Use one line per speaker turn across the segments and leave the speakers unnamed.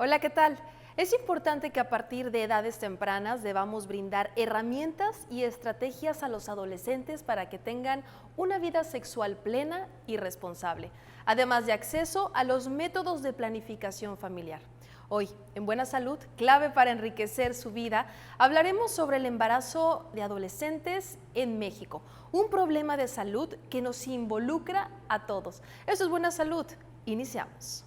Hola, ¿qué tal? Es importante que a partir de edades tempranas debamos brindar herramientas y estrategias a los adolescentes para que tengan una vida sexual plena y responsable, además de acceso a los métodos de planificación familiar. Hoy, en Buena Salud, clave para enriquecer su vida, hablaremos sobre el embarazo de adolescentes en México, un problema de salud que nos involucra a todos. Eso es Buena Salud. Iniciamos.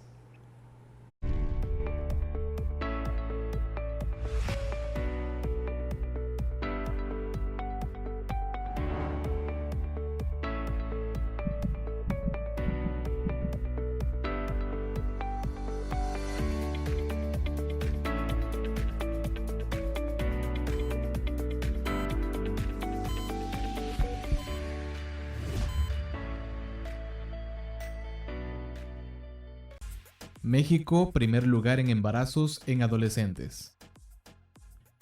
México, primer lugar en embarazos en adolescentes.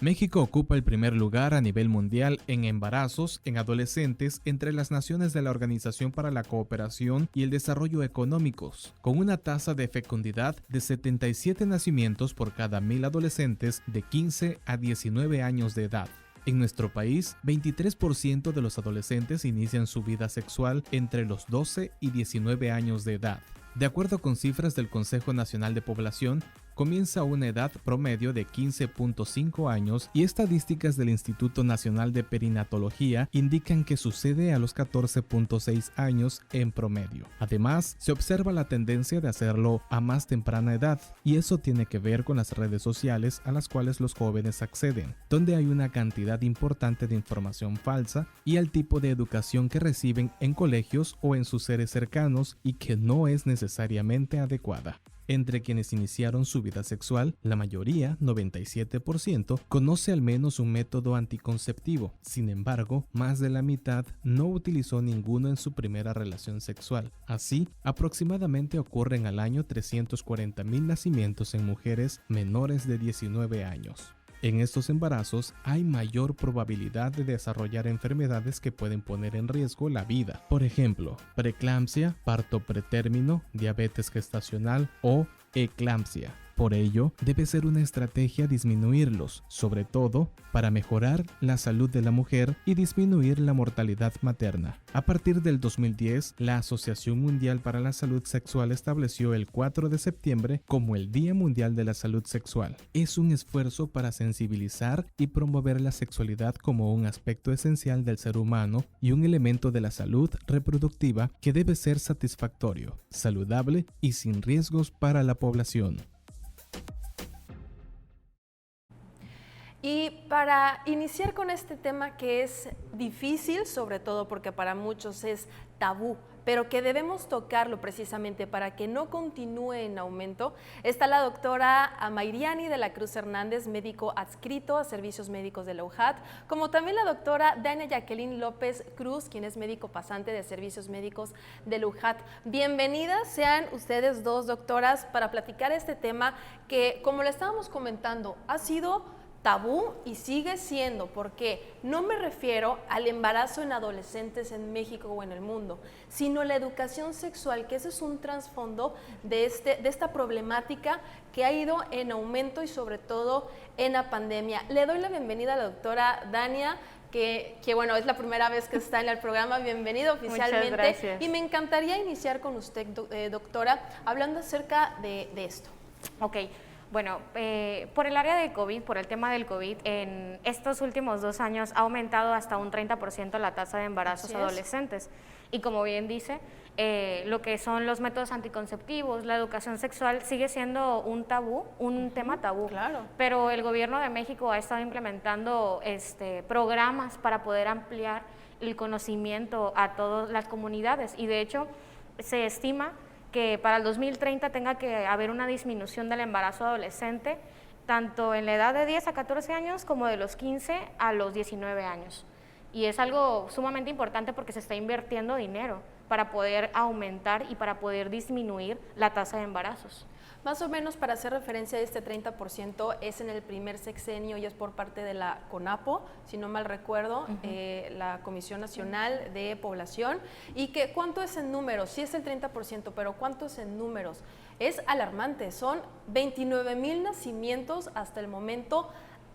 México ocupa el primer lugar a nivel mundial en embarazos en adolescentes entre las naciones de la Organización para la Cooperación y el Desarrollo Económicos, con una tasa de fecundidad de 77 nacimientos por cada 1000 adolescentes de 15 a 19 años de edad. En nuestro país, 23% de los adolescentes inician su vida sexual entre los 12 y 19 años de edad. De acuerdo con cifras del Consejo Nacional de Población, comienza a una edad promedio de 15.5 años y estadísticas del Instituto Nacional de Perinatología indican que sucede a los 14.6 años en promedio. Además, se observa la tendencia de hacerlo a más temprana edad, y eso tiene que ver con las redes sociales a las cuales los jóvenes acceden, donde hay una cantidad importante de información falsa y al tipo de educación que reciben en colegios o en sus seres cercanos y que no es necesariamente adecuada. Entre quienes iniciaron su vida sexual, la mayoría, 97%, conoce al menos un método anticonceptivo. Sin embargo, más de la mitad no utilizó ninguno en su primera relación sexual. Así, aproximadamente ocurren al año 340,000 nacimientos en mujeres menores de 19 años. En estos embarazos hay mayor probabilidad de desarrollar enfermedades que pueden poner en riesgo la vida. Por ejemplo, preeclampsia, parto pretérmino, diabetes gestacional o eclampsia. Por ello, debe ser una estrategia disminuirlos, sobre todo para mejorar la salud de la mujer y disminuir la mortalidad materna. A partir del 2010, la Asociación Mundial para la Salud Sexual estableció el 4 de septiembre como el Día Mundial de la Salud Sexual. Es un esfuerzo para sensibilizar y promover la sexualidad como un aspecto esencial del ser humano y un elemento de la salud reproductiva que debe ser satisfactorio, saludable y sin riesgos para la población.
Y para iniciar con este tema que es difícil, sobre todo porque para muchos es tabú, pero que debemos tocarlo precisamente para que no continúe en aumento, está la doctora Amairiani de la Cruz Hernández, médico adscrito a Servicios Médicos de la UJAT, como también la doctora Dania Jacqueline López Cruz, quien es médico pasante de Servicios Médicos de la UJAT. Bienvenidas sean ustedes dos, doctoras, para platicar este tema que, como le estábamos comentando, ha sido tabú y sigue siendo, porque no me refiero al embarazo en adolescentes en México o en el mundo, sino la educación sexual, que ese es un trasfondo de esta problemática que ha ido en aumento y sobre todo en la pandemia. Le doy la bienvenida a la doctora Dania, que bueno, es la primera vez que está en el programa. Bienvenida oficialmente.
Muchas gracias.
Y me encantaría iniciar con usted, doctora, hablando acerca de esto.
Ok. Bueno, por el área de COVID, por el tema del COVID, en estos últimos 2 años ha aumentado hasta un 30% la tasa de embarazos adolescentes. Y como bien dice, lo que son los métodos anticonceptivos, la educación sexual sigue siendo un tabú, un tema tabú.
Claro.
Pero el gobierno de México ha estado implementando programas para poder ampliar el conocimiento a todas las comunidades, y de hecho se estima que para el 2030 tenga que haber una disminución del embarazo adolescente, tanto en la edad de 10 a 14 años como de los 15 a los 19 años. Y es algo sumamente importante porque se está invirtiendo dinero para poder aumentar y para poder disminuir la tasa de embarazos.
Más o menos, para hacer referencia a este 30%, es en el primer sexenio y es por parte de la CONAPO, si no mal recuerdo, la Comisión Nacional de Población. Y que, ¿cuánto es en números? Sí es el 30%, pero ¿cuánto es en números? Es alarmante, son 29,000 nacimientos hasta el momento,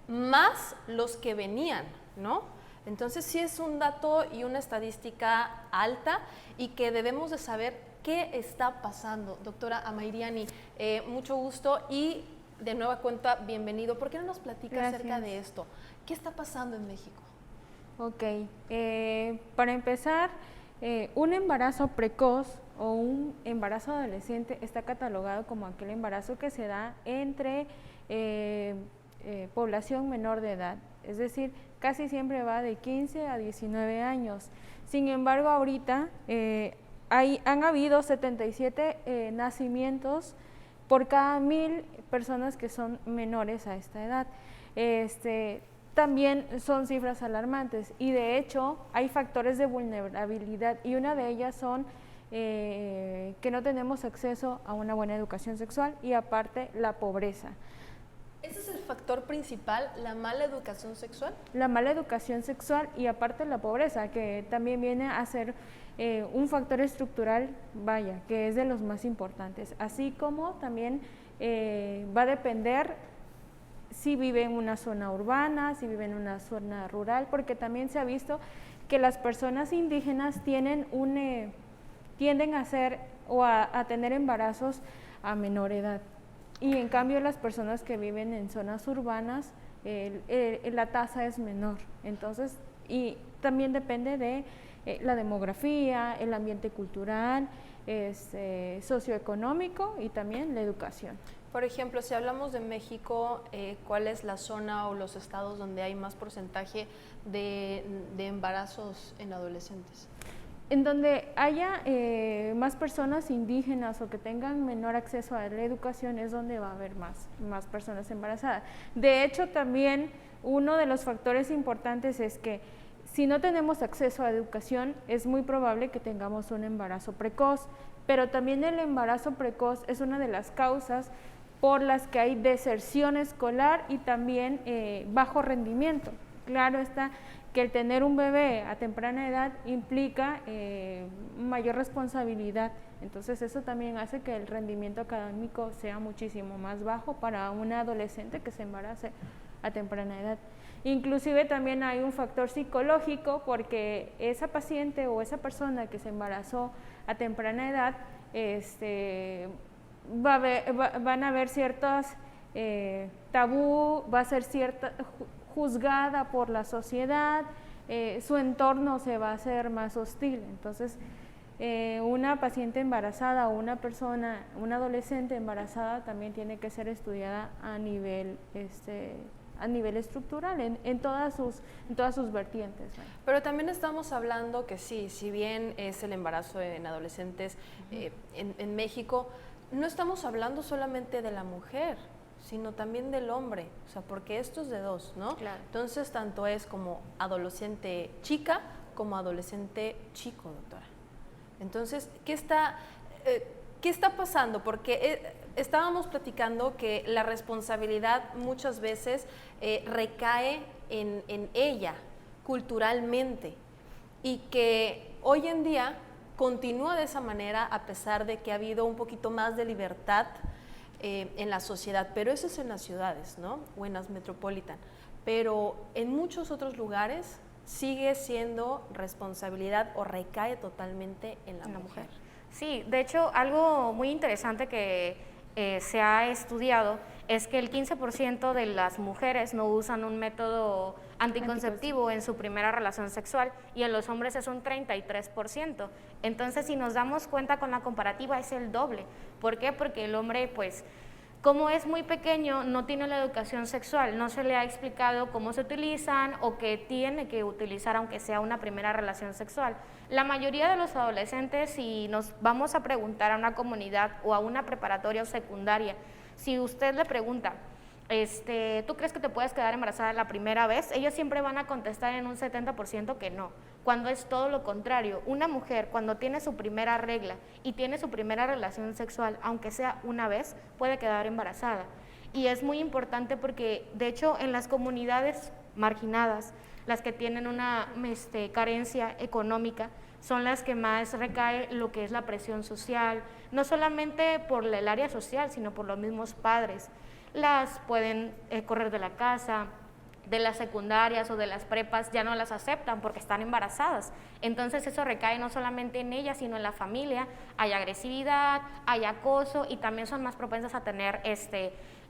más los que venían, ¿no? Entonces sí es un dato y una estadística alta y que debemos de saber qué está pasando. Doctora Amairiani, mucho gusto y de nueva cuenta, bienvenido. ¿Por qué no nos platica acerca de esto? ¿Qué está pasando en México?
Ok, para empezar, un embarazo precoz o un embarazo adolescente está catalogado como aquel embarazo que se da entre población menor de edad, es decir, casi siempre va de 15 a 19 años. Sin embargo, ahorita han habido 77 nacimientos por cada 1,000 personas que son menores a esta edad. También son cifras alarmantes y de hecho hay factores de vulnerabilidad y una de ellas son que no tenemos acceso a una buena educación sexual y aparte la pobreza.
¿Ese es el factor principal, la mala educación sexual?
La mala educación sexual y aparte la pobreza, que también viene a ser un factor estructural, vaya, que es de los más importantes, así como también va a depender si vive en una zona urbana, si vive en una zona rural, porque también se ha visto que las personas indígenas tienden a hacer o a tener embarazos a menor edad. Y en cambio las personas que viven en zonas urbanas, la tasa es menor. Entonces, y también depende de la demografía, el ambiente cultural, socioeconómico y también la educación.
Por ejemplo, si hablamos de México, ¿cuál es la zona o los estados donde hay más porcentaje de embarazos en adolescentes?
En donde haya más personas indígenas o que tengan menor acceso a la educación es donde va a haber más personas embarazadas. De hecho, también uno de los factores importantes es que si no tenemos acceso a educación, es muy probable que tengamos un embarazo precoz, pero también el embarazo precoz es una de las causas por las que hay deserción escolar y también bajo rendimiento. Claro está que el tener un bebé a temprana edad implica mayor responsabilidad, entonces eso también hace que el rendimiento académico sea muchísimo más bajo para una adolescente que se embarace a temprana edad. Inclusive también hay un factor psicológico porque esa paciente o esa persona que se embarazó a temprana edad van a haber ciertos tabú, va a ser juzgada por la sociedad, su entorno se va a hacer más hostil. Entonces, una paciente embarazada o una adolescente embarazada también tiene que ser estudiada a nivel estructural, en todas sus vertientes.
Pero también estamos hablando que sí, si bien es el embarazo en adolescentes en México, no estamos hablando solamente de la mujer, sino también del hombre, o sea, porque esto es de dos, ¿no?
Claro.
Entonces, tanto es como adolescente chica como adolescente chico, doctora. Entonces, ¿qué está pasando? Porque estábamos platicando que la responsabilidad muchas veces recae en ella, culturalmente, y que hoy en día continúa de esa manera a pesar de que ha habido un poquito más de libertad en la sociedad, pero eso es en las ciudades, ¿no? O en las metropolitan, pero en muchos otros lugares sigue siendo responsabilidad o recae totalmente en la mujer.
Sí, de hecho, algo muy interesante que se ha estudiado es que el 15% de las mujeres no usan un método anticonceptivo en su primera relación sexual y en los hombres es un 33%. Entonces, si nos damos cuenta con la comparativa, es el doble. ¿Por qué? Porque el hombre, pues, como es muy pequeño, no tiene la educación sexual, no se le ha explicado cómo se utilizan o que tiene que utilizar aunque sea una primera relación sexual. La mayoría de los adolescentes, si nos vamos a preguntar a una comunidad o a una preparatoria o secundaria, si usted le pregunta ¿tú crees que te puedes quedar embarazada la primera vez? Ellos siempre van a contestar en un 70% que no, cuando es todo lo contrario. Una mujer cuando tiene su primera regla y tiene su primera relación sexual, aunque sea una vez, puede quedar embarazada. Y es muy importante porque, de hecho, en las comunidades marginadas, las que tienen una carencia económica, son las que más recae lo que es la presión social, no solamente por el área social, sino por los mismos padres. Las pueden correr de la casa, de las secundarias o de las prepas, ya no las aceptan porque están embarazadas. Entonces eso recae no solamente en ellas, sino en la familia. Hay agresividad, hay acoso y también son más propensas a tener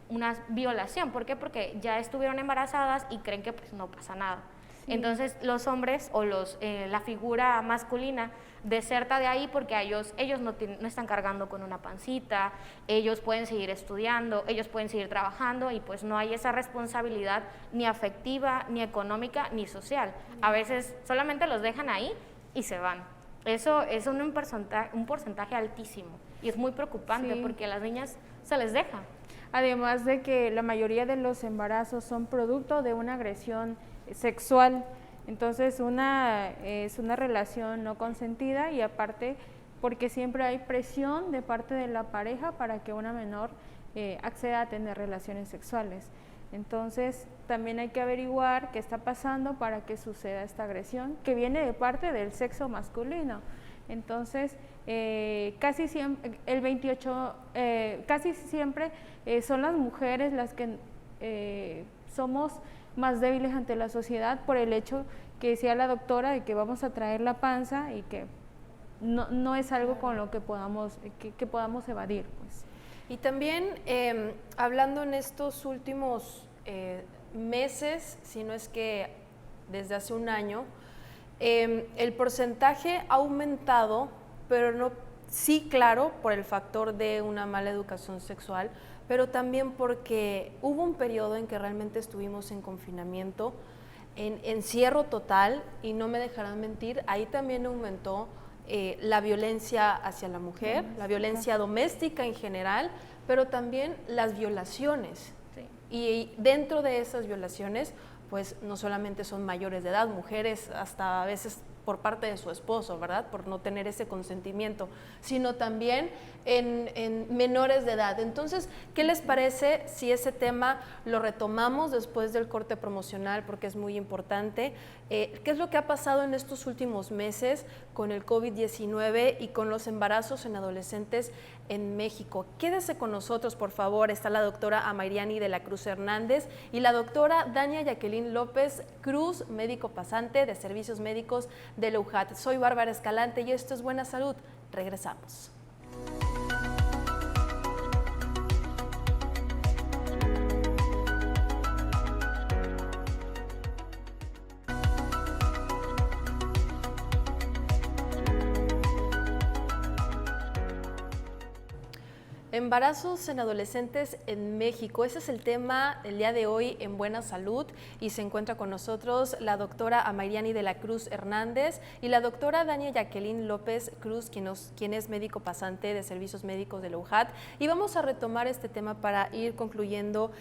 una violación. ¿Por qué? Porque ya estuvieron embarazadas y creen que pues no pasa nada. Sí. Entonces los hombres o la figura masculina deserta de ahí porque ellos no están cargando con una pancita, ellos pueden seguir estudiando, ellos pueden seguir trabajando y pues no hay esa responsabilidad ni afectiva, ni económica, ni social. A veces solamente los dejan ahí y se van. Eso es un porcentaje altísimo y es muy preocupante, sí, porque a las niñas se les deja.
Además de que la mayoría de los embarazos son producto de una agresión sexual. Entonces es una relación no consentida y aparte porque siempre hay presión de parte de la pareja para que una menor acceda a tener relaciones sexuales. Entonces también hay que averiguar qué está pasando para que suceda esta agresión que viene de parte del sexo masculino. Entonces casi siempre, casi siempre son las mujeres las que somos más débiles ante la sociedad por el hecho que decía la doctora de que vamos a traer la panza y que no es algo con lo que podamos evadir, pues.
Y también hablando en estos últimos meses, si no es que desde hace un año, el porcentaje ha aumentado, pero no, sí, claro, por el factor de una mala educación sexual, pero también porque hubo un periodo en que realmente estuvimos en confinamiento, en encierro total, y no me dejarán mentir, ahí también aumentó la violencia hacia la mujer, la violencia doméstica en general, pero también las violaciones. Sí. Y dentro de esas violaciones, pues no solamente son mayores de edad, mujeres hasta a veces por parte de su esposo, ¿verdad? Por no tener ese consentimiento, sino también en menores de edad. Entonces, ¿qué les parece si ese tema lo retomamos después del corte promocional? Porque es muy importante. ¿Qué es lo que ha pasado en estos últimos meses con el COVID-19 y con los embarazos en adolescentes en México? Quédese con nosotros, por favor. Está la doctora Amairiani de la Cruz Hernández y la doctora Dania Jacqueline López Cruz, médico pasante de Servicios Médicos de la UJAT. Soy Bárbara Escalante y esto es Buena Salud. Regresamos. Embarazos en adolescentes en México, ese es el tema del día de hoy en Buena Salud y se encuentra con nosotros la doctora Amairiani de la Cruz Hernández y la doctora Dania Jacqueline López Cruz, quien es médico pasante de Servicios Médicos de la UJAT, y vamos a retomar este tema para ir concluyendo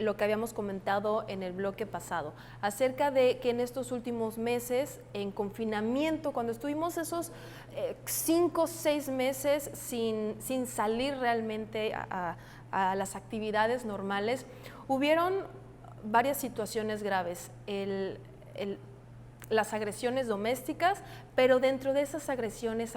lo que habíamos comentado en el bloque pasado, acerca de que en estos últimos meses en confinamiento, cuando estuvimos esos 5 o 6 meses sin salir realmente a las actividades normales, hubieron varias situaciones graves, las agresiones domésticas, pero dentro de esas agresiones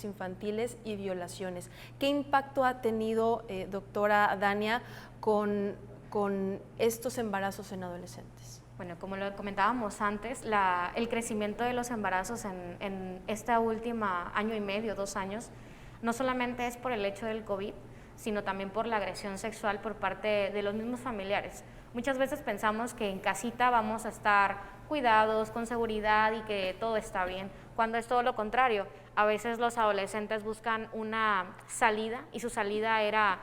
infantiles y violaciones. ¿Qué impacto ha tenido, doctora Dania, con estos embarazos en adolescentes?
Bueno, como lo comentábamos antes, el crecimiento de los embarazos en esta última año y medio, 2 años, no solamente es por el hecho del COVID, sino también por la agresión sexual por parte de los mismos familiares. Muchas veces pensamos que en casita vamos a estar cuidados, con seguridad y que todo está bien, cuando es todo lo contrario. A veces los adolescentes buscan una salida y su salida era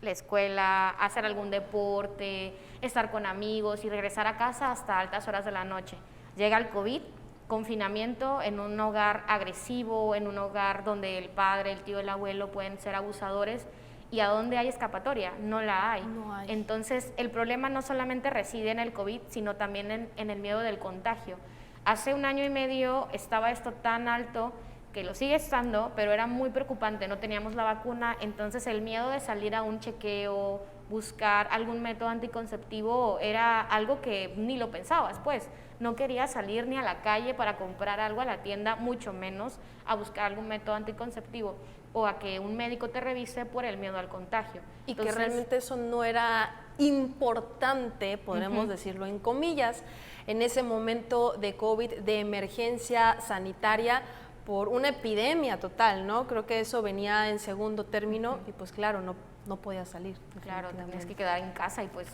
la escuela, hacer algún deporte, estar con amigos y regresar a casa hasta altas horas de la noche. Llega el COVID, confinamiento en un hogar agresivo, en un hogar donde el padre, el tío, el abuelo pueden ser abusadores ¿Y a dónde hay escapatoria? No la hay.
No hay.
Entonces, el problema no solamente reside en el COVID, sino también en el miedo del contagio. Hace 1 año y medio estaba esto tan alto, que lo sigue estando, pero era muy preocupante, no teníamos la vacuna, entonces el miedo de salir a un chequeo, buscar algún método anticonceptivo, era algo que ni lo pensabas, pues. No quería salir ni a la calle para comprar algo a la tienda, mucho menos a buscar algún método anticonceptivo o a que un médico te revise por el miedo al contagio.
Y
Entonces,
que realmente eso no era importante, podremos decirlo en comillas, en ese momento de COVID, de emergencia sanitaria por una epidemia total, ¿no? Creo que eso venía en segundo término y pues claro, no podía salir.
claro, te tenías que quedar en casa y pues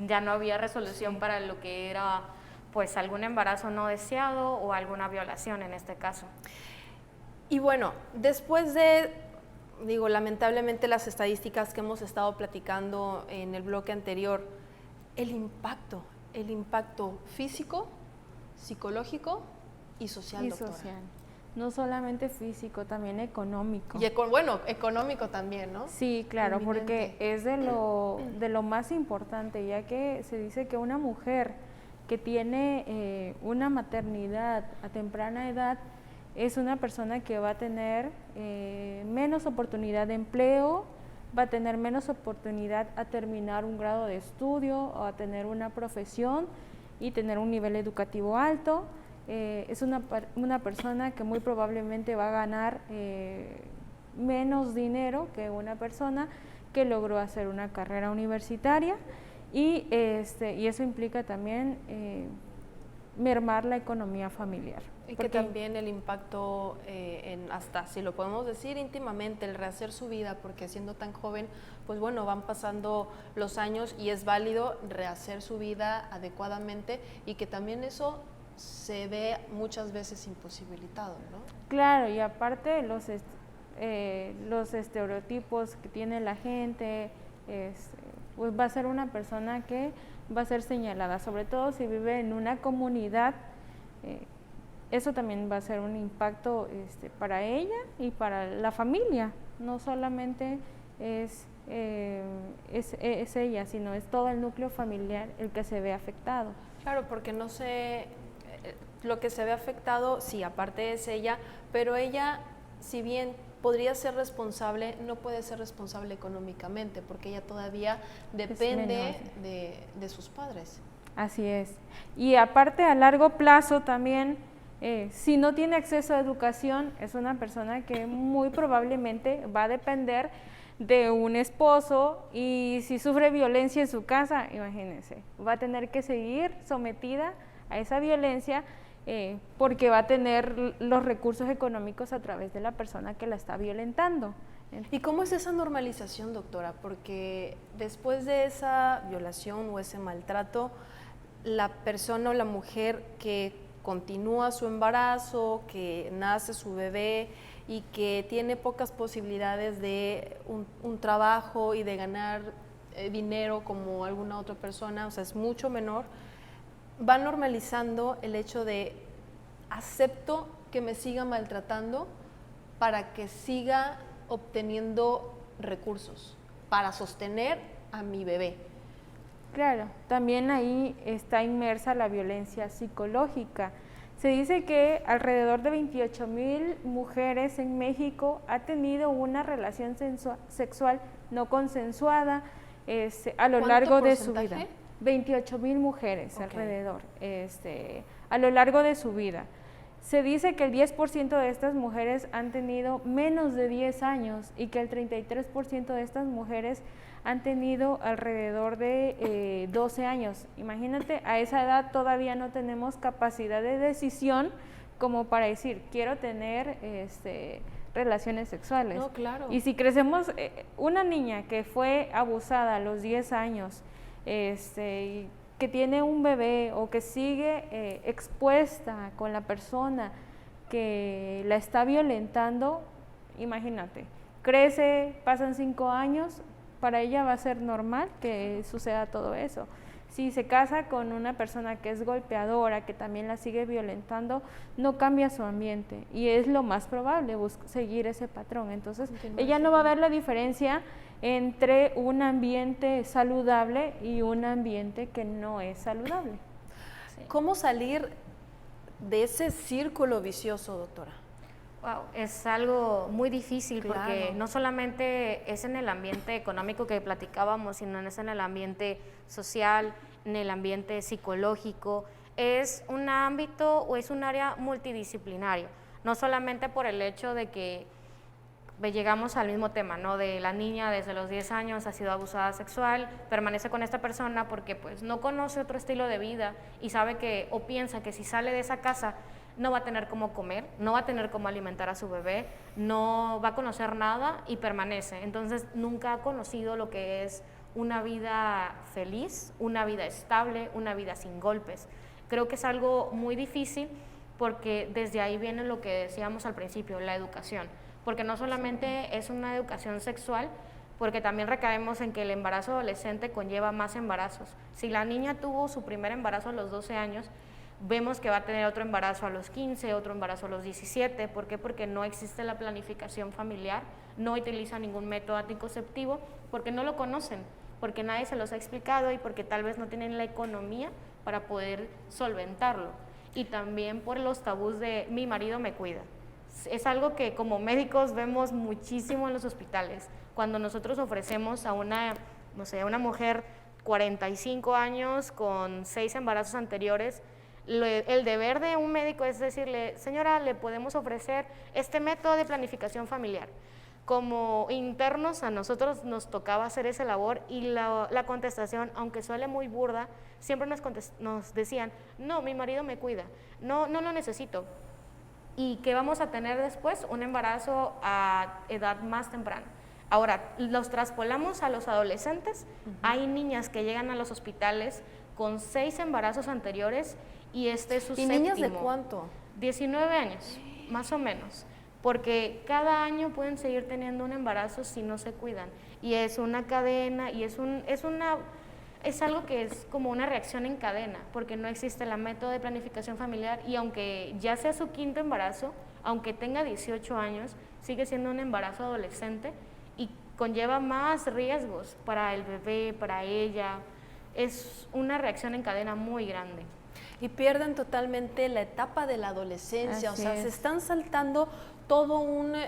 ya no había resolución para lo que era pues algún embarazo no deseado o alguna violación en este caso.
Y bueno, después de, digo, lamentablemente las estadísticas que hemos estado platicando en el bloque anterior, el impacto físico, psicológico y social, doctora.
social. No solamente físico, también económico.
Y bueno, económico también, ¿no?
Sí, claro, porque
Evidente.
es de lo más importante, ya que se dice que una mujer que tiene una maternidad a temprana edad es una persona que va a tener menos oportunidad de empleo, va a tener menos oportunidad a terminar un grado de estudio o a tener una profesión y tener un nivel educativo alto. Es una persona que muy probablemente va a ganar menos dinero que una persona que logró hacer una carrera universitaria y eso implica también mermar la economía familiar.
Y que también el impacto hasta, si lo podemos decir íntimamente, el rehacer su vida, porque siendo tan joven, pues bueno, van pasando los años y es válido rehacer su vida adecuadamente y que también eso se ve muchas veces imposibilitado, ¿no?
Claro, y aparte los estereotipos que tiene la gente, pues va a ser una persona que va a ser señalada, sobre todo si vive en una comunidad, eso también va a ser un impacto para ella y para la familia, no solamente es ella, sino es todo el núcleo familiar el que se ve afectado.
Claro, porque no sé, lo que se ve afectado, sí, aparte es ella, pero ella, si bien podría ser responsable, no puede ser responsable económicamente, porque ella todavía depende de sus padres.
Así es. Y aparte a largo plazo también, si no tiene acceso a educación, es una persona que muy probablemente va a depender de un esposo y si sufre violencia en su casa, imagínense, va a tener que seguir sometida a esa violencia porque va a tener los recursos económicos a través de la persona que la está violentando.
¿Y cómo es esa normalización, doctora? Porque después de esa violación o ese maltrato, la persona o la mujer que continúa su embarazo, que nace su bebé y que tiene pocas posibilidades de un trabajo y de ganar dinero como alguna otra persona, o sea, es mucho menor, va normalizando el hecho de acepto que me siga maltratando para que siga obteniendo recursos para sostener a mi bebé.
Claro, también ahí está inmersa la violencia psicológica. Se dice que alrededor de 28,000 mujeres en México ha tenido una relación sexual no consensuada a lo largo de su vida. 28,000 mujeres alrededor, a lo largo de su vida. Se dice que el 10% de estas mujeres han tenido menos de 10 años y que el 33% de estas mujeres han tenido alrededor de 12 años. Imagínate, a esa edad todavía no tenemos capacidad de decisión como para decir, quiero tener relaciones sexuales.
No, claro.
Y si crecemos, una niña que fue abusada a los 10 años, que tiene un bebé o que sigue expuesta con la persona que la está violentando, imagínate, crece, pasan 5 años, para ella va a ser normal que suceda todo eso. Si se casa con una persona que es golpeadora, que también la sigue violentando, no cambia su ambiente y es lo más probable seguir ese patrón. Entonces, ella no va a ver la diferencia entre un ambiente saludable y un ambiente que no es saludable.
Sí. ¿Cómo salir de ese círculo vicioso, doctora?
Wow, es algo muy difícil
claro.
Porque no solamente es en el ambiente económico que platicábamos, sino es en el ambiente social, en el ambiente psicológico. Es un ámbito o es un área multidisciplinario, no solamente por el hecho de que llegamos al mismo tema, ¿no? De la niña desde los 10 años ha sido abusada sexual, permanece con esta persona porque pues no conoce otro estilo de vida y sabe que o piensa que si sale de esa casa no va a tener cómo comer, no va a tener cómo alimentar a su bebé, no va a conocer nada y permanece. Entonces nunca ha conocido lo que es una vida feliz, una vida estable, una vida sin golpes. Creo que es algo muy difícil porque desde ahí viene lo que decíamos al principio, la educación. Porque no solamente es una educación sexual, porque también recaemos en que el embarazo adolescente conlleva más embarazos. Si la niña tuvo su primer embarazo a los 12 años, vemos que va a tener otro embarazo a los 15, otro embarazo a los 17. ¿Por qué? Porque no existe la planificación familiar, no utiliza ningún método anticonceptivo, porque no lo conocen, porque nadie se los ha explicado y porque tal vez no tienen la economía para poder solventarlo. Y también por los tabús de mi marido me cuida. Es algo que como médicos vemos muchísimo en los hospitales. Cuando nosotros ofrecemos a una, no sé, a una mujer 45 años con 6 embarazos anteriores, el deber de un médico es decirle, señora, le podemos ofrecer este método de planificación familiar. Como internos a nosotros nos tocaba hacer esa labor y la contestación, aunque suele muy burda, siempre nos decían, no, mi marido me cuida, no lo necesito. ¿Y qué vamos a tener después? Un embarazo a edad más temprana. Ahora, los traspolamos a los adolescentes. Hay niñas que llegan a los hospitales con 6 embarazos anteriores y este es su séptimo.
¿Y niñas de cuánto?
19 años, más o menos. Porque cada año pueden seguir teniendo un embarazo si no se cuidan. Y es una cadena y es algo que es como una reacción en cadena, porque no existe el método de planificación familiar y aunque ya sea su 5º embarazo, aunque tenga 18 años, sigue siendo un embarazo adolescente y conlleva más riesgos para el bebé, para ella. Es una reacción en cadena muy grande.
Y pierden totalmente la etapa de la adolescencia,
Así
o sea,
es.
se están saltando todo una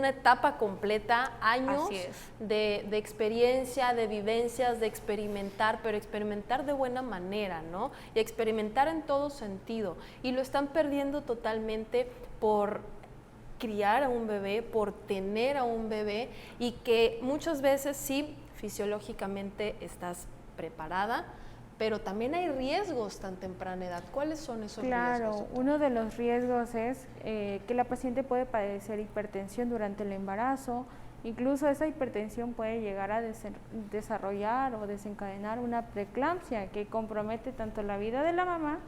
etapa completa, años de experiencia, de vivencias, de experimentar, pero experimentar de buena manera, ¿no? Y experimentar en todo sentido. Y lo están perdiendo totalmente por criar a un bebé, por tener a un bebé y que muchas veces sí, fisiológicamente estás preparada, pero también hay riesgos tan temprana edad. ¿Cuáles son esos riesgos?
Claro, uno de los riesgos es que la paciente puede padecer hipertensión durante el embarazo, incluso esa hipertensión puede llegar a desarrollar o desencadenar una preeclampsia que compromete tanto la vida de la mamá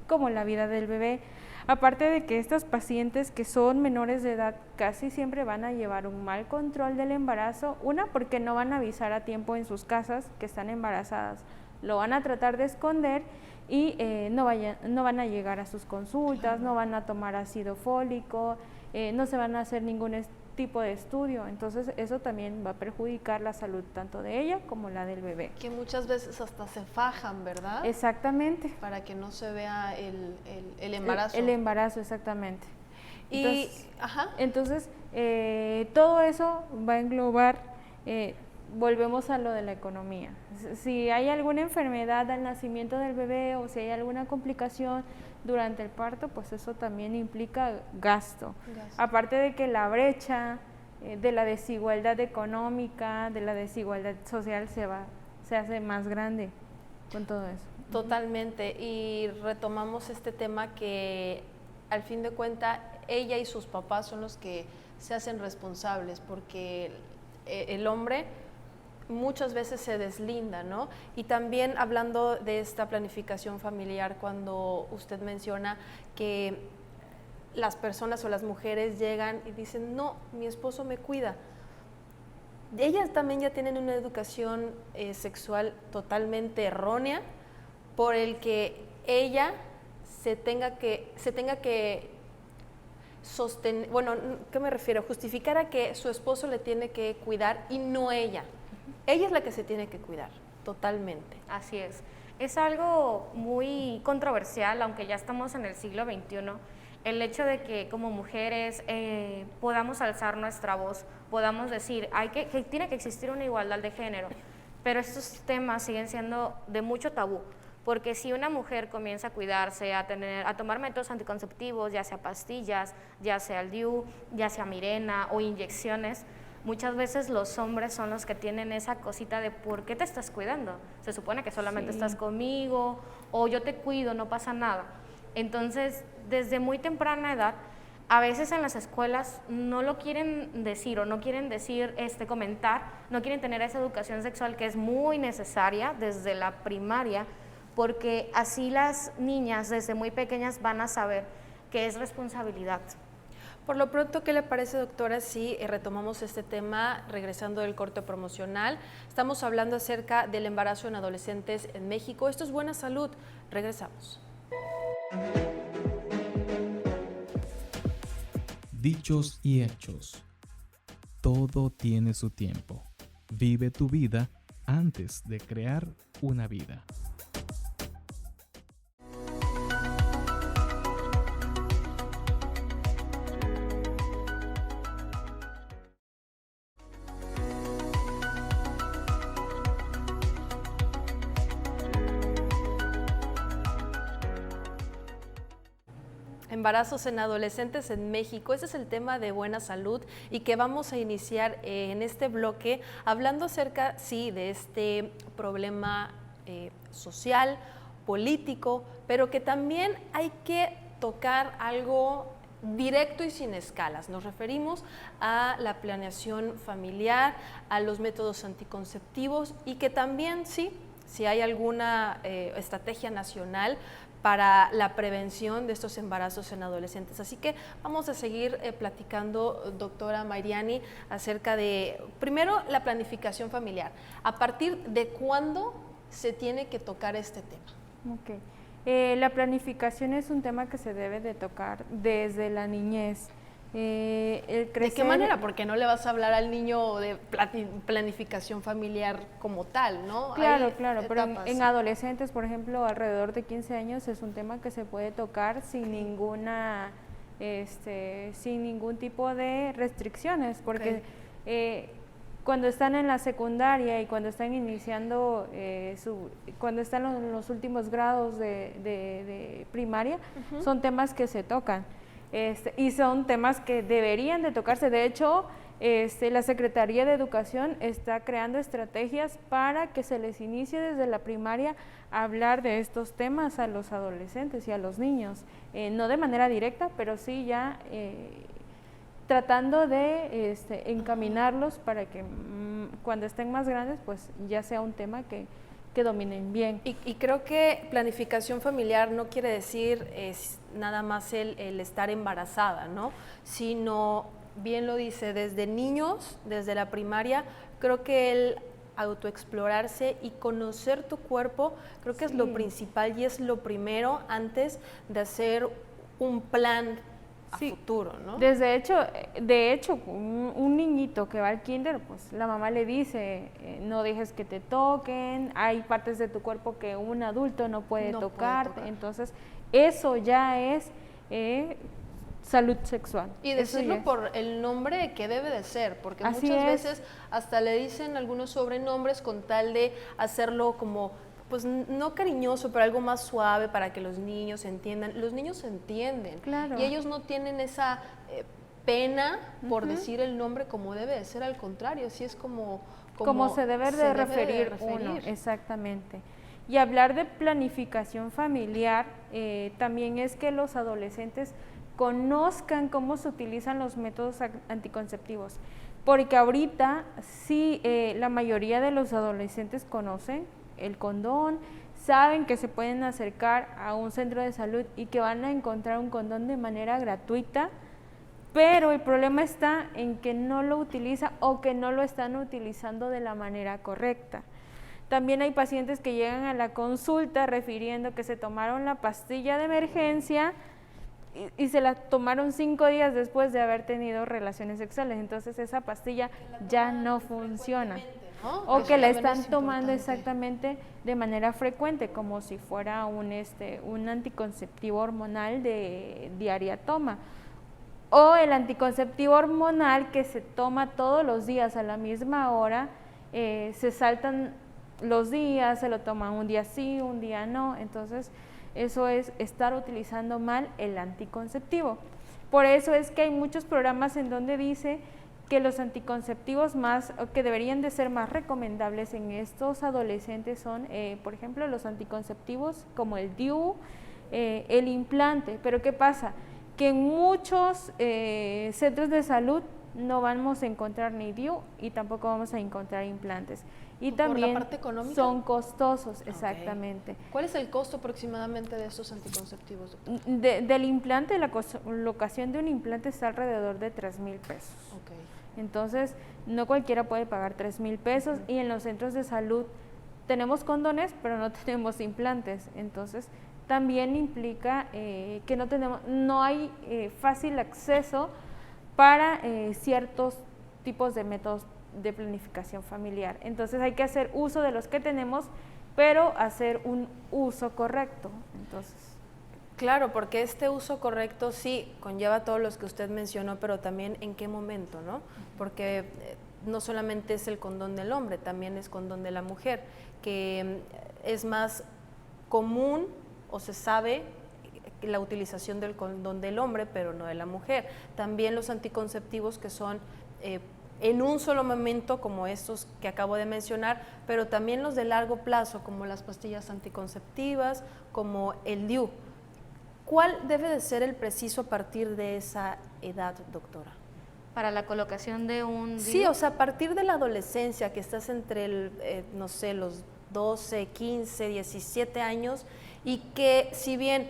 como la vida del bebé. Aparte de que estas pacientes que son menores de edad casi siempre van a llevar un mal control del embarazo, una porque no van a avisar a tiempo en sus casas que están embarazadas, lo van a tratar de esconder y no van a llegar a sus consultas, no van a tomar ácido fólico, no se van a hacer ningún tipo de estudio, entonces eso también va a perjudicar la salud tanto de ella como la del bebé.
Que muchas veces hasta se fajan, ¿verdad?
Exactamente.
Para que no se vea el embarazo.
El embarazo, exactamente.
Entonces,
todo eso va a englobar, volvemos a lo de la economía. Si hay alguna enfermedad al nacimiento del bebé o si hay alguna complicación durante el parto, pues eso también implica gasto. Aparte de que la brecha de la desigualdad económica, de la desigualdad social se hace más grande con todo eso.
Totalmente. Y retomamos este tema que al fin de cuentas ella y sus papás son los que se hacen responsables porque el hombre muchas veces se deslinda, ¿no? Y también hablando de esta planificación familiar, cuando usted menciona que las personas o las mujeres llegan y dicen, no, mi esposo me cuida. ellas también ya tienen una educación sexual totalmente errónea por el que ella se tenga que sostener, bueno, ¿qué me refiero? Justificar a que su esposo le tiene que cuidar y no ella. Ella es la que se tiene que cuidar, totalmente.
Así es. Es algo muy controversial, aunque ya estamos en el siglo XXI, el hecho de que como mujeres podamos alzar nuestra voz, podamos decir que tiene que existir una igualdad de género, pero estos temas siguen siendo de mucho tabú, porque si una mujer comienza a cuidarse, a tomar métodos anticonceptivos, ya sea pastillas, ya sea el DIU, ya sea Mirena o inyecciones, muchas veces los hombres son los que tienen esa cosita de ¿por qué te estás cuidando? Se supone que solamente estás conmigo, o yo te cuido, no pasa nada. Entonces, desde muy temprana edad, a veces en las escuelas no lo quieren decir o no quieren decir, comentar, no quieren tener esa educación sexual que es muy necesaria desde la primaria, porque así las niñas desde muy pequeñas van a saber que es responsabilidad.
Por lo pronto, ¿qué le parece, doctora, si retomamos este tema regresando del corte promocional? Estamos hablando acerca del embarazo en adolescentes en México. Esto es Buena Salud. Regresamos.
Dichos y hechos. Todo tiene su tiempo. Vive tu vida antes de crear una vida.
Embarazos en adolescentes en México. Ese es el tema de Buena Salud y que vamos a iniciar en este bloque hablando acerca, sí, de este problema social, político, pero que también hay que tocar algo directo y sin escalas. Nos referimos a la planeación familiar, a los métodos anticonceptivos y que también, sí, si hay alguna estrategia nacional para la prevención de estos embarazos en adolescentes. Así que vamos a seguir platicando, doctora Mayriani, acerca de, primero, la planificación familiar. ¿A partir de cuándo se tiene que tocar este tema?
Ok. La planificación es un tema que se debe de tocar desde la niñez.
¿De qué manera? Porque no le vas a hablar al niño de planificación familiar como tal, ¿no?
Claro, pero en adolescentes, por ejemplo, alrededor de 15 años es un tema que se puede tocar sin ninguna, sin ningún tipo de restricciones, porque cuando están en la secundaria y cuando están iniciando, cuando están en los últimos grados de primaria, son temas que se tocan. Y son temas que deberían de tocarse. De hecho, la Secretaría de Educación está creando estrategias para que se les inicie desde la primaria a hablar de estos temas a los adolescentes y a los niños. No de manera directa, pero sí ya tratando de encaminarlos para que cuando estén más grandes, pues ya sea un tema que dominen bien.
Y creo que planificación familiar no quiere decir nada más el estar embarazada, ¿no? Sino, bien lo dice, desde niños, desde la primaria, creo que el autoexplorarse y conocer tu cuerpo, creo que es lo principal y es lo primero antes de hacer un plan a futuro, ¿no?
De hecho, un niñito que va al kinder, pues la mamá le dice, no dejes que te toquen, hay partes de tu cuerpo que un adulto no puede tocarte, entonces eso ya es salud sexual.
Y decirlo por el nombre que debe de ser, porque muchas veces hasta le dicen algunos sobrenombres con tal de hacerlo como, pues no cariñoso, pero algo más suave para que los niños entiendan. Los niños entienden, claro, y ellos no tienen esa pena por decir el nombre como debe de ser, al contrario, así es como
se debe de referir uno, exactamente. Y hablar de planificación familiar también es que los adolescentes conozcan cómo se utilizan los métodos anticonceptivos, porque ahorita sí la mayoría de los adolescentes conocen el condón, saben que se pueden acercar a un centro de salud y que van a encontrar un condón de manera gratuita pero el problema está en que no lo utiliza o que no lo están utilizando de la manera correcta. También hay pacientes que llegan a la consulta refiriendo que se tomaron la pastilla de emergencia y se la tomaron 5 días después de haber tenido relaciones sexuales, entonces esa pastilla ya no funciona.
¿no?
O
Eso
que la
también
están
es
tomando
importante.
exactamente de manera frecuente, como si fuera un anticonceptivo hormonal de diaria toma. O el anticonceptivo hormonal que se toma todos los días a la misma hora, se saltan los días, se lo toman un día sí, un día no, entonces eso es estar utilizando mal el anticonceptivo. Por eso es que hay muchos programas en donde dice que los anticonceptivos que deberían de ser más recomendables en estos adolescentes son, por ejemplo, los anticonceptivos como el DIU, el implante. Pero ¿qué pasa? Que en muchos centros de salud no vamos a encontrar ni DIU y tampoco vamos a encontrar implantes. Y
¿Por la
también
parte económica?
son costosos, exactamente.
¿Cuál es el costo aproximadamente de estos anticonceptivos, doctor?
Del implante, la colocación de un implante está alrededor de 3,000 pesos.
Okay.
Entonces, no cualquiera puede pagar 3,000 pesos y en los centros de salud tenemos condones, pero no tenemos implantes. Entonces, también implica que no hay fácil acceso para ciertos tipos de métodos de planificación familiar. Entonces, hay que hacer uso de los que tenemos, pero hacer un uso correcto. Entonces,
Claro, porque este uso correcto sí conlleva todos los que usted mencionó, pero también en qué momento, ¿no? Porque no solamente es el condón del hombre, también es condón de la mujer, que es más común o se sabe la utilización del condón del hombre, pero no de la mujer. También los anticonceptivos que son en un solo momento, como estos que acabo de mencionar, pero también los de largo plazo, como las pastillas anticonceptivas, como el DIU. ¿Cuál debe de ser el preciso a partir de esa edad, doctora?
Para la colocación de un
Sí,
DIU.
o sea, a partir de la adolescencia, que estás entre no sé, los 12, 15, 17 años, y que si bien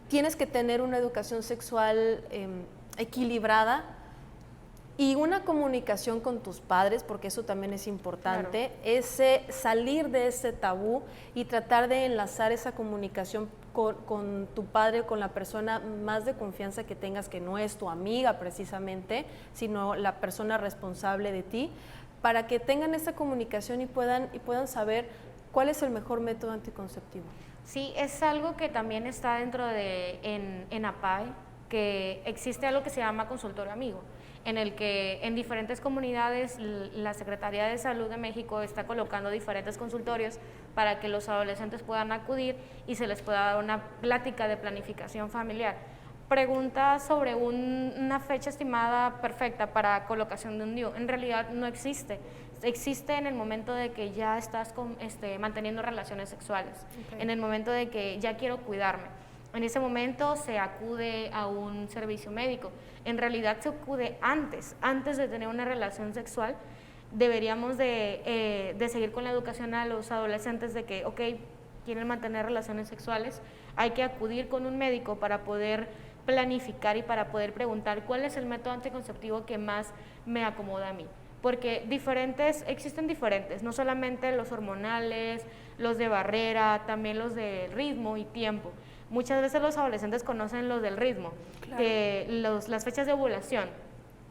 tienes que tener una educación sexual equilibrada y una comunicación con tus padres, porque eso también es importante, ese salir de ese tabú y tratar de enlazar esa comunicación con tu padre, con la persona más de confianza que tengas, que no es tu amiga precisamente, sino la persona responsable de ti, para que tengan esa comunicación y puedan saber cuál es el mejor método anticonceptivo.
Sí, es algo que también está dentro de, en APAE, que existe algo que se llama consultorio amigo, en el que en diferentes comunidades la Secretaría de Salud de México está colocando diferentes consultorios para que los adolescentes puedan acudir y se les pueda dar una plática de planificación familiar. Pregunta sobre una fecha estimada perfecta para colocación de un DIU. En realidad no existe. Existe en el momento de que ya estás manteniendo relaciones sexuales, en el momento de que ya quiero cuidarme. En ese momento se acude a un servicio médico. En realidad se acude antes de tener una relación sexual. Deberíamos de seguir con la educación a los adolescentes de que, ok, quieren mantener relaciones sexuales, hay que acudir con un médico para poder planificar y para poder preguntar cuál es el método anticonceptivo que más me acomoda a mí. Porque existen diferentes, no solamente los hormonales, los de barrera, también los de ritmo y tiempo. Muchas veces los adolescentes conocen los del ritmo, claro, las fechas de ovulación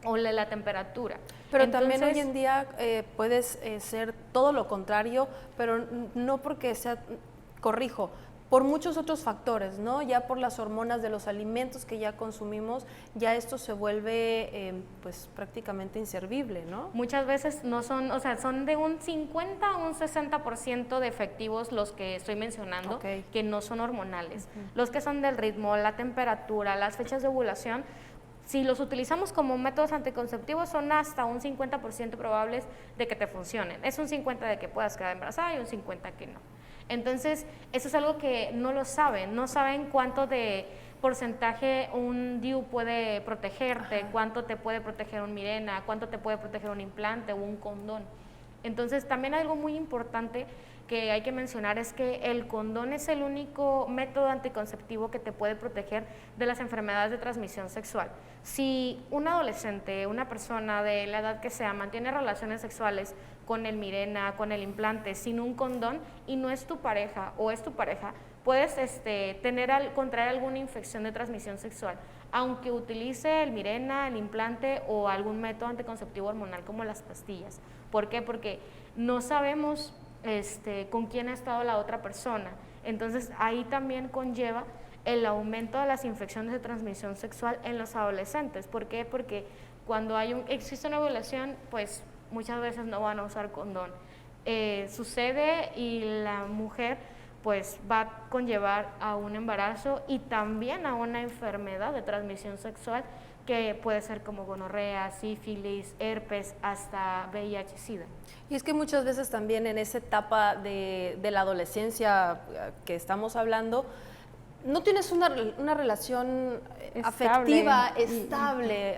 o la temperatura.
Pero entonces, también hoy en día puedes ser todo lo contrario, pero no porque sea, corrijo, por muchos otros factores, ¿no? Ya por las hormonas de los alimentos que ya consumimos, ya esto se vuelve pues prácticamente inservible, ¿no?
Muchas veces no son, o sea, son de un 50 a un 60% de efectivos los que estoy mencionando, que no son hormonales. Los que son del ritmo, la temperatura, las fechas de ovulación, si los utilizamos como métodos anticonceptivos, son hasta un 50% probables de que te funcionen. Es un 50% de que puedas quedar embarazada y un 50% que no. Entonces, eso es algo que no lo saben, no saben cuánto de porcentaje un DIU puede protegerte, ajá, cuánto te puede proteger un Mirena, cuánto te puede proteger un implante o un condón. Entonces, también algo muy importante que hay que mencionar es que el condón es el único método anticonceptivo que te puede proteger de las enfermedades de transmisión sexual. Si un adolescente, una persona de la edad que sea, mantiene relaciones sexuales con el Mirena, con el implante, sin un condón, y no es tu pareja o es tu pareja, puedes contraer alguna infección de transmisión sexual, aunque utilice el Mirena, el implante o algún método anticonceptivo hormonal como las pastillas. ¿Por qué? Porque no sabemos con quién ha estado la otra persona. Entonces ahí también conlleva el aumento de las infecciones de transmisión sexual en los adolescentes. ¿Por qué? Porque cuando existe una violación, pues muchas veces no van a usar condón. Sucede y la mujer pues va a conllevar a un embarazo y también a una enfermedad de transmisión sexual que puede ser como gonorrea, sífilis, herpes, hasta VIH-Sida.
Y es que muchas veces también en esa etapa de la adolescencia que estamos hablando, no tienes una relación afectiva estable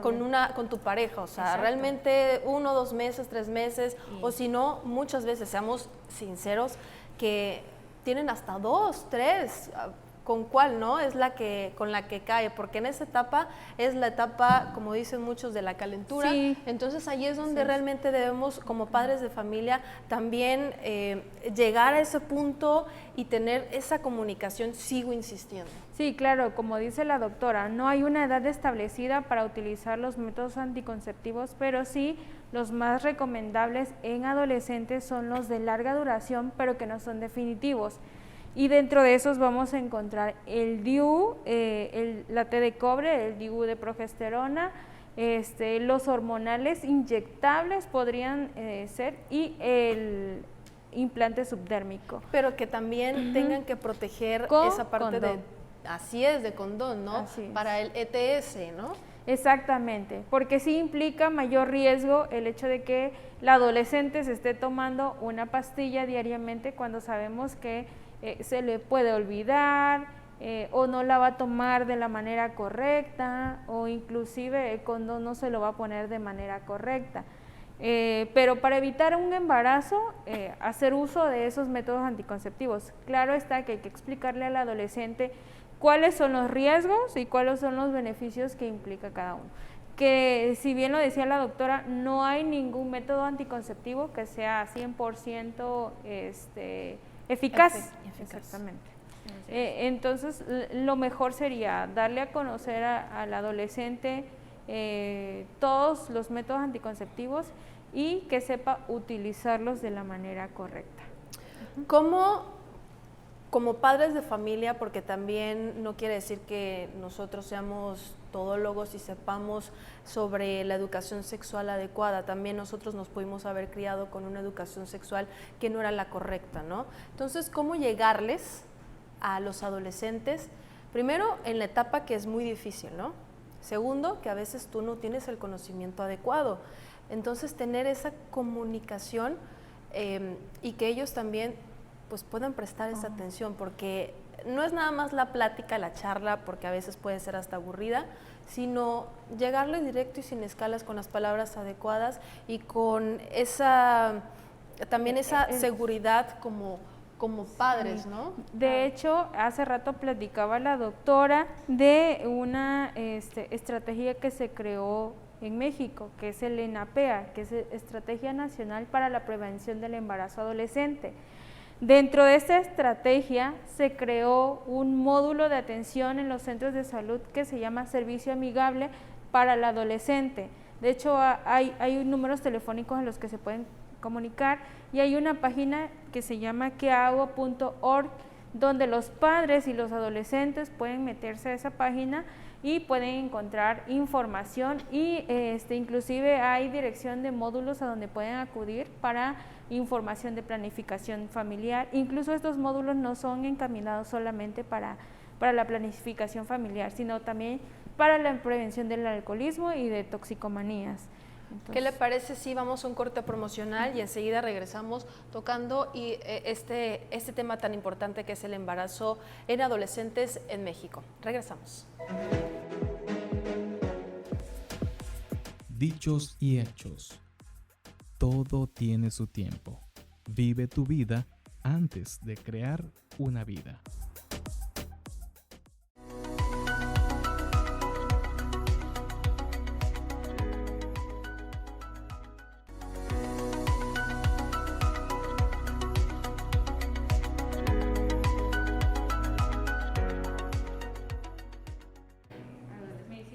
con tu pareja, o sea,
Exacto.
realmente 1, 2 meses, 3 meses, o si no, muchas veces, seamos sinceros, que tienen hasta 2, 3, con cuál, ¿no? Es con la que cae, porque en esa etapa es la etapa, como dicen muchos, de la calentura.
Sí.
Entonces ahí es donde realmente debemos, como padres de familia, también llegar a ese punto y tener esa comunicación, sigo insistiendo.
Sí, claro, como dice la doctora, no hay una edad establecida para utilizar los métodos anticonceptivos, pero sí los más recomendables en adolescentes son los de larga duración, pero que no son definitivos. Y dentro de esos vamos a encontrar el DIU, la T de cobre, el DIU de progesterona, los hormonales inyectables podrían ser, y el implante subdérmico.
Pero que también tengan que proteger
Con
esa parte
condón.
de condón, ¿no?
Así es.
Para el ETS, ¿no?
Exactamente, porque sí implica mayor riesgo el hecho de que la adolescente se esté tomando una pastilla diariamente cuando sabemos que se le puede olvidar o no la va a tomar de la manera correcta, o inclusive el condón no se lo va a poner de manera correcta. Pero para evitar un embarazo, hacer uso de esos métodos anticonceptivos. Claro está que hay que explicarle al adolescente cuáles son los riesgos y cuáles son los beneficios que implica cada uno. Que si bien lo decía la doctora, no hay ningún método anticonceptivo que sea 100% eficaz. Exactamente. Entonces, lo mejor sería darle a conocer al adolescente todos los métodos anticonceptivos y que sepa utilizarlos de la manera correcta.
Como padres de familia, porque también no quiere decir que nosotros seamos todólogos y sepamos sobre la educación sexual adecuada, también nosotros nos pudimos haber criado con una educación sexual que no era la correcta, ¿no? Entonces, ¿cómo llegarles a los adolescentes? Primero, en la etapa que es muy difícil, ¿no? Segundo, que a veces tú no tienes el conocimiento adecuado. Entonces, tener esa comunicación y que ellos también pues puedan prestar esa atención, porque no es nada más la plática, la charla, porque a veces puede ser hasta aburrida, sino llegarle directo y sin escalas, con las palabras adecuadas y con también esa seguridad como padres, ¿no?
De hecho, hace rato platicaba la doctora de una estrategia que se creó en México, que es el ENAPEA, que es Estrategia Nacional para la Prevención del Embarazo Adolescente. Dentro de esta estrategia se creó un módulo de atención en los centros de salud que se llama Servicio Amigable para el Adolescente. De hecho, hay números telefónicos en los que se pueden comunicar, y hay una página que se llama quehago.org, donde los padres y los adolescentes pueden meterse a esa página y pueden encontrar información, y inclusive hay dirección de módulos a donde pueden acudir para información de planificación familiar. Incluso estos módulos no son encaminados solamente para la planificación familiar, sino también para la prevención del alcoholismo y de toxicomanías. Entonces,
¿qué le parece si vamos a un corte promocional y enseguida regresamos tocando este tema tan importante que es el embarazo en adolescentes en México? Regresamos.
Dichos y hechos. Todo tiene su tiempo. Vive tu vida antes de crear una vida.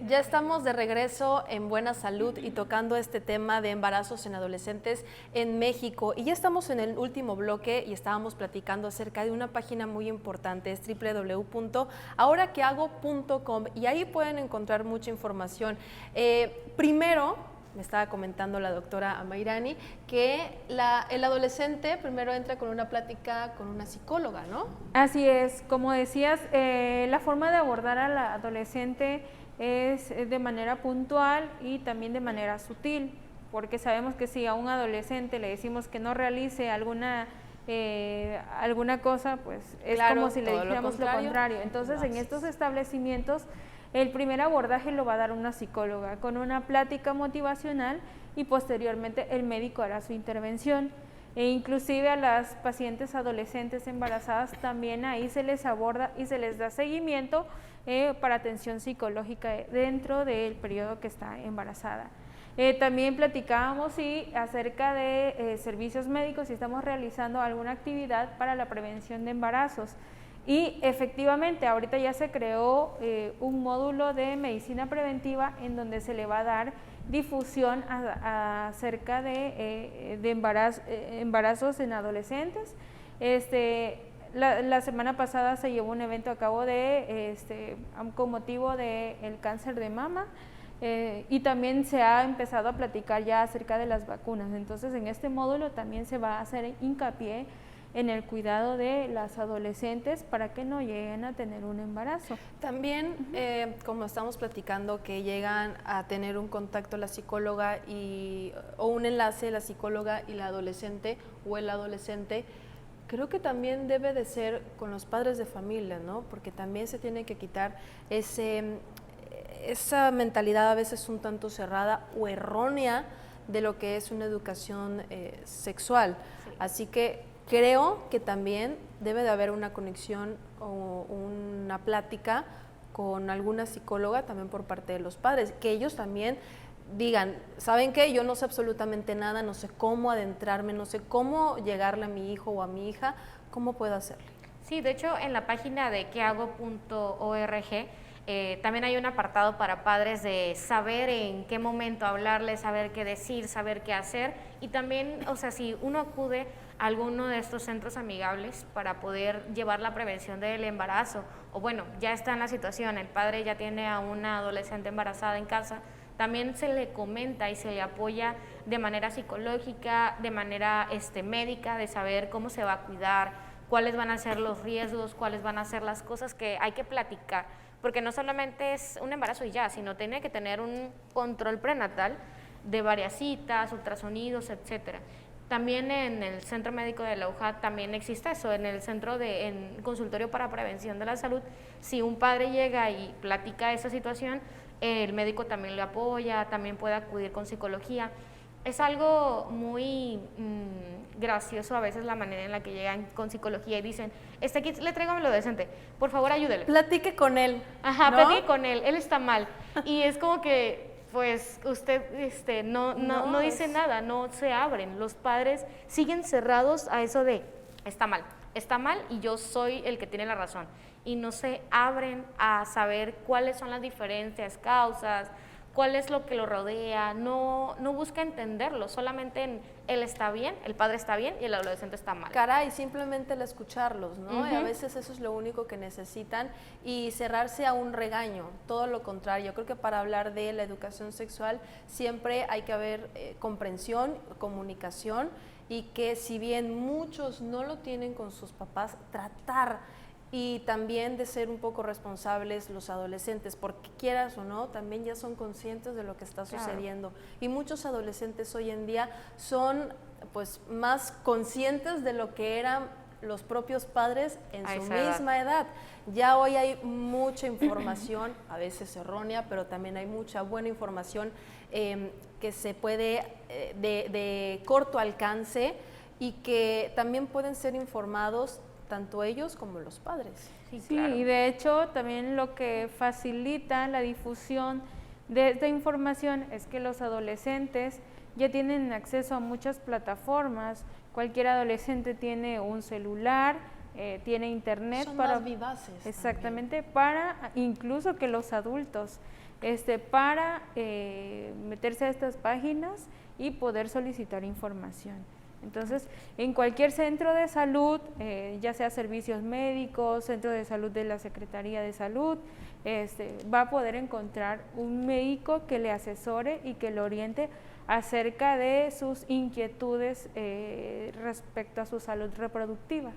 Ya estamos de regreso en Buena Salud y tocando este tema de embarazos en adolescentes en México. Y ya estamos en el último bloque y estábamos platicando acerca de una página muy importante, es www.ahoraquehago.com, y ahí pueden encontrar mucha información. Primero, me estaba comentando la doctora Amairani que el adolescente primero entra con una plática con una psicóloga, ¿no?
Así es, como decías, la forma de abordar al adolescente es de manera puntual y también de manera sutil, porque sabemos que si a un adolescente le decimos que no realice alguna cosa, pues es claro, como si le dijéramos lo contrario. Entonces, en estos establecimientos, el primer abordaje lo va a dar una psicóloga con una plática motivacional y posteriormente el médico hará su intervención. E inclusive a las pacientes adolescentes embarazadas también ahí se les aborda y se les da seguimiento para atención psicológica dentro del periodo que está embarazada. También platicábamos acerca de servicios médicos, si estamos realizando alguna actividad para la prevención de embarazos. Y efectivamente, ahorita ya se creó un módulo de medicina preventiva en donde se le va a dar difusión acerca de embarazos en adolescentes. La semana pasada se llevó un evento a cabo con motivo del cáncer de mama. Y también se ha empezado a platicar ya acerca de las vacunas. Entonces, en este módulo también se va a hacer hincapié en el cuidado de las adolescentes para que no lleguen a tener un embarazo.
También, como estamos platicando, que llegan a tener un contacto la psicóloga o un enlace la psicóloga y la adolescente o el adolescente, creo que también debe de ser con los padres de familia, ¿no? Porque también se tiene que quitar esa mentalidad a veces un tanto cerrada o errónea de lo que es una educación sexual. Sí. Así que creo que también debe de haber una conexión o una plática con alguna psicóloga también por parte de los padres, que ellos también digan, ¿saben qué? Yo no sé absolutamente nada, no sé cómo adentrarme, no sé cómo llegarle a mi hijo o a mi hija, ¿cómo puedo hacerlo?
Sí, de hecho en la página de quehago.org también hay un apartado para padres de saber en qué momento hablarles, saber qué decir, saber qué hacer, y también, o sea, si uno acude a alguno de estos centros amigables para poder llevar la prevención del embarazo, o bueno, ya está en la situación, el padre ya tiene a una adolescente embarazada en casa, también se le comenta y se le apoya de manera psicológica, de manera médica, de saber cómo se va a cuidar, cuáles van a ser los riesgos, cuáles van a ser las cosas que hay que platicar, porque no solamente es un embarazo y ya, sino tiene que tener un control prenatal de varias citas, ultrasonidos, etcétera. También en el Centro Médico de la UJAT también existe eso, en el consultorio para prevención de la salud, si un padre llega y platica esa situación, el médico también le apoya, también puede acudir con psicología. Es algo muy gracioso a veces la manera en la que llegan con psicología y dicen, aquí le traigo a mi adolescente, por favor ayúdele.
Platique con él.
Ajá,
¿no?
Platique con él está mal. Y es como que, pues, usted no dice nada, no se abren. Los padres siguen cerrados a eso de, está mal y yo soy el que tiene la razón. Y no se abren a saber cuáles son las diferencias, causas, cuál es lo que lo rodea, no busca entenderlo, solamente él está bien, el padre está bien y el adolescente está mal.
Caray, simplemente el escucharlos, ¿no? Y a veces eso es lo único que necesitan, y cerrarse a un regaño, todo lo contrario. Creo que para hablar de la educación sexual siempre hay que haber comprensión, comunicación, y que si bien muchos no lo tienen con sus papás, tratar. Y también de ser un poco responsables los adolescentes, porque quieras o no, también ya son conscientes de lo que está sucediendo. Claro. Y muchos adolescentes hoy en día son pues más conscientes de lo que eran los propios padres en su misma edad. Ya hoy hay mucha información, a veces errónea, pero también hay mucha buena información que se puede de corto alcance, y que también pueden ser informados tanto ellos como los padres.
Sí, y de hecho también lo que facilita la difusión de esta información es que los adolescentes ya tienen acceso a muchas plataformas. Cualquier adolescente tiene un celular, tiene internet.
Son
para
más vivaces.
Exactamente,
También.
para incluso que los adultos, para meterse a estas páginas y poder solicitar información. Entonces, en cualquier centro de salud, ya sea servicios médicos, centro de salud de la Secretaría de Salud, va a poder encontrar un médico que le asesore y que lo oriente acerca de sus inquietudes respecto a su salud reproductiva.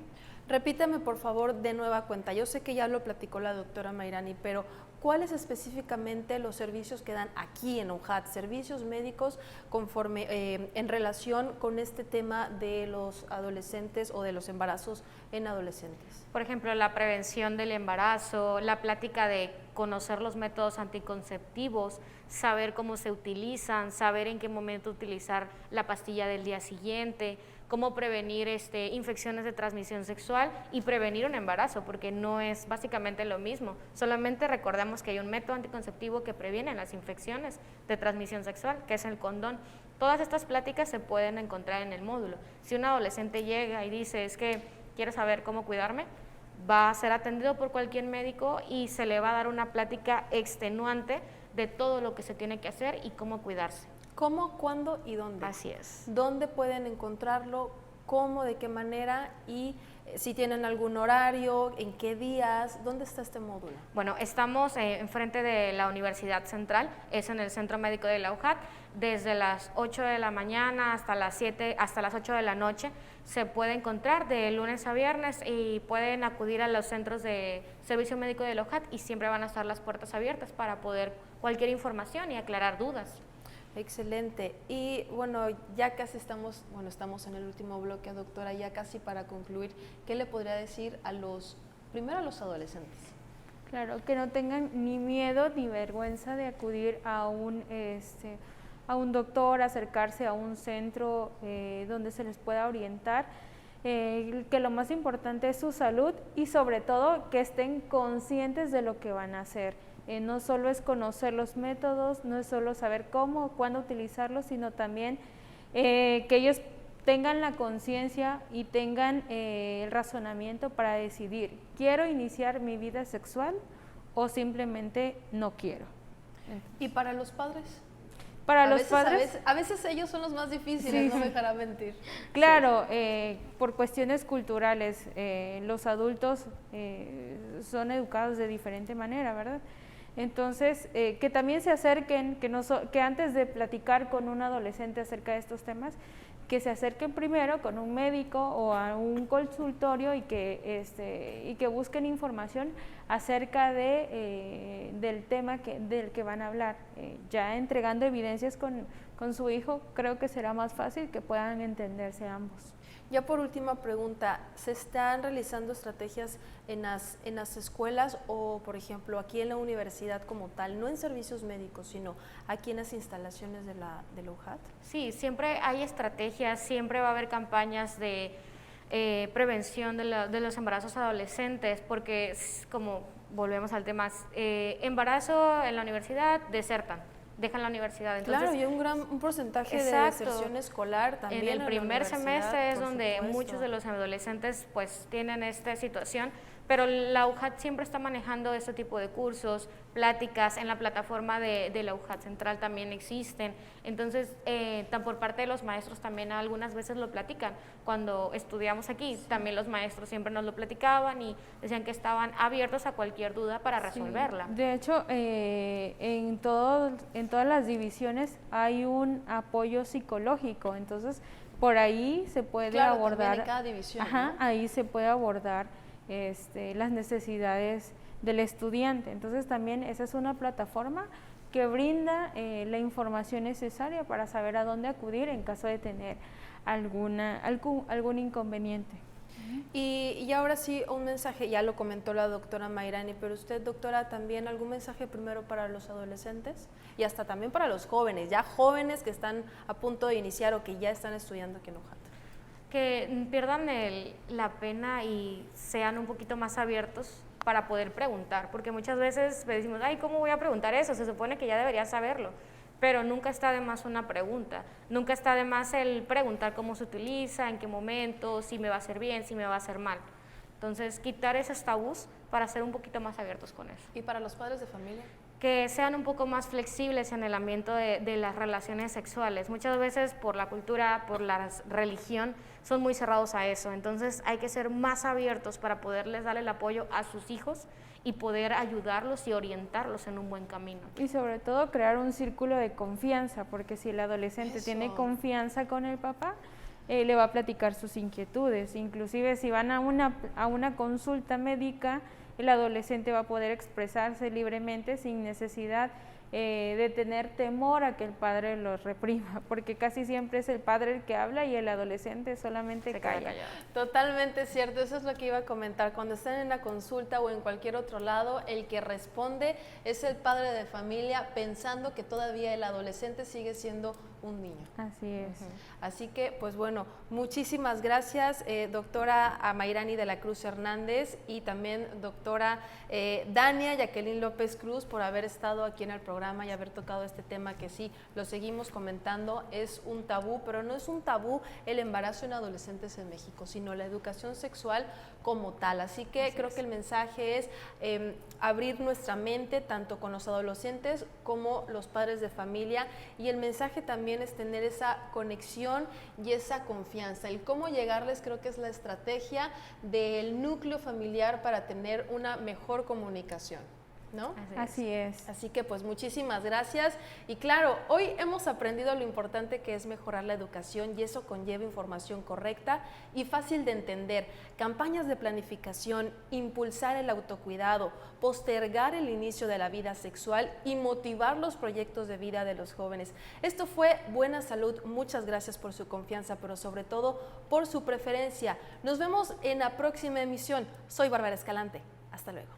Repítame, por favor, de nueva cuenta. Yo sé que ya lo platicó la doctora Mayrani, pero ¿cuáles específicamente los servicios que dan aquí en UJAT? Servicios médicos conforme en relación con este tema de los adolescentes o de los embarazos en adolescentes.
Por ejemplo, la prevención del embarazo, la plática de conocer los métodos anticonceptivos, saber cómo se utilizan, saber en qué momento utilizar la pastilla del día siguiente, cómo prevenir infecciones de transmisión sexual y prevenir un embarazo, porque no es básicamente lo mismo. Solamente recordemos que hay un método anticonceptivo que previene las infecciones de transmisión sexual, que es el condón. Todas estas pláticas se pueden encontrar en el módulo. Si un adolescente llega y dice, es que quiero saber cómo cuidarme, va a ser atendido por cualquier médico y se le va a dar una plática extenuante de todo lo que se tiene que hacer y cómo cuidarse.
¿Cómo, cuándo y dónde?
Así es.
¿Dónde pueden encontrarlo? ¿Cómo? ¿De qué manera? Y si tienen algún horario, ¿en qué días? ¿Dónde está este módulo?
Bueno, estamos enfrente de la Universidad Central, es en el Centro Médico de la UJAT, desde las 8 de la mañana hasta las 7, hasta las 8 de la noche. Se puede encontrar de lunes a viernes y pueden acudir a los centros de servicio médico de la UJAT y siempre van a estar las puertas abiertas para poder cualquier información y aclarar dudas.
Excelente. Y bueno, ya casi estamos en el último bloque, doctora, ya casi para concluir, ¿qué le podría decir primero a los adolescentes?
Claro, que no tengan ni miedo ni vergüenza de acudir a un doctor, acercarse a un centro donde se les pueda orientar, que lo más importante es su salud y sobre todo que estén conscientes de lo que van a hacer. No solo es conocer los métodos, no es solo saber cómo o cuándo utilizarlos, sino también que ellos tengan la conciencia y tengan el razonamiento para decidir, ¿quiero iniciar mi vida sexual o simplemente no quiero?
¿Y para los padres?
Para los padres,
a veces ellos son los más difíciles, no me dejará mentir.
Claro, por cuestiones culturales, los adultos son educados de diferente manera, ¿verdad? Entonces, que también se acerquen, que antes de platicar con un adolescente acerca de estos temas, que se acerquen primero con un médico o a un consultorio y que busquen información acerca del tema del que van a hablar. Ya entregando evidencias con su hijo, creo que será más fácil que puedan entenderse ambos.
Ya por última pregunta, ¿se están realizando estrategias en las escuelas o, por ejemplo, aquí en la universidad como tal, no en servicios médicos, sino aquí en las instalaciones de la UJAT?
Sí, siempre hay estrategias, siempre va a haber campañas de prevención de los embarazos adolescentes, porque como volvemos al tema, embarazo en la universidad, dejan la universidad. Entonces,
claro, y un porcentaje de deserción escolar también.
En el primer semestre es donde muchos de los adolescentes pues tienen esta situación, pero la UJAT siempre está manejando este tipo de cursos, pláticas, en la plataforma de la UJAT Central también existen, entonces por parte de los maestros también algunas veces lo platican. Cuando estudiamos aquí, también los maestros siempre nos lo platicaban y decían que estaban abiertos a cualquier duda para resolverla.
Sí. De hecho, en todas las divisiones hay un apoyo psicológico, entonces por ahí se puede abordar,
en cada división,
¿no?
¿no?
Ahí se puede abordar las necesidades del estudiante. Entonces también esa es una plataforma que brinda la información necesaria para saber a dónde acudir en caso de tener algún inconveniente.
Y ahora sí, un mensaje, ya lo comentó la doctora Mayrani, pero usted, doctora, también algún mensaje primero para los adolescentes y hasta también para los jóvenes, ya jóvenes que están a punto de iniciar o que ya están estudiando aquí en UJAT.
que pierdan la pena y sean un poquito más abiertos para poder preguntar, porque muchas veces decimos, ay, ¿cómo voy a preguntar eso? Se supone que ya debería saberlo, pero nunca está de más una pregunta, nunca está de más el preguntar cómo se utiliza, en qué momento, si me va a hacer bien, si me va a hacer mal. Entonces, quitar esos tabús para ser un poquito más abiertos con eso.
¿Y para los padres de familia?
Que sean un poco más flexibles en el ámbito de las relaciones sexuales. Muchas veces por la cultura, por la religión, son muy cerrados a eso. Entonces hay que ser más abiertos para poderles dar el apoyo a sus hijos y poder ayudarlos y orientarlos en un buen camino.
Y sobre todo crear un círculo de confianza, porque si el adolescente tiene confianza con el papá, le va a platicar sus inquietudes. Inclusive si van a una consulta médica, el adolescente va a poder expresarse libremente sin necesidad de tener temor a que el padre lo reprima, porque casi siempre es el padre el que habla y el adolescente solamente calla.
Totalmente cierto, eso es lo que iba a comentar. Cuando estén en la consulta o en cualquier otro lado, el que responde es el padre de familia, pensando que todavía el adolescente sigue siendo un niño.
Así es.
Así que, pues bueno, muchísimas gracias, doctora Amairani de la Cruz Hernández, y también doctora Dania Jacqueline López Cruz, por haber estado aquí en el programa y haber tocado este tema que sí, lo seguimos comentando, es un tabú, pero no es un tabú el embarazo en adolescentes en México, sino la educación sexual como tal. Así que creo que el mensaje es abrir nuestra mente tanto con los adolescentes como los padres de familia, y el mensaje también es tener esa conexión y esa confianza. El cómo llegarles creo que es la estrategia del núcleo familiar para tener una mejor comunicación, ¿no?
Así es.
Así que pues muchísimas gracias, y claro, hoy hemos aprendido lo importante que es mejorar la educación, y eso conlleva información correcta y fácil de entender, campañas de planificación, impulsar el autocuidado, postergar el inicio de la vida sexual y motivar los proyectos de vida de los jóvenes. Esto fue Buena Salud, muchas gracias por su confianza, pero sobre todo por su preferencia. Nos vemos en la próxima emisión. Soy Bárbara Escalante, hasta luego.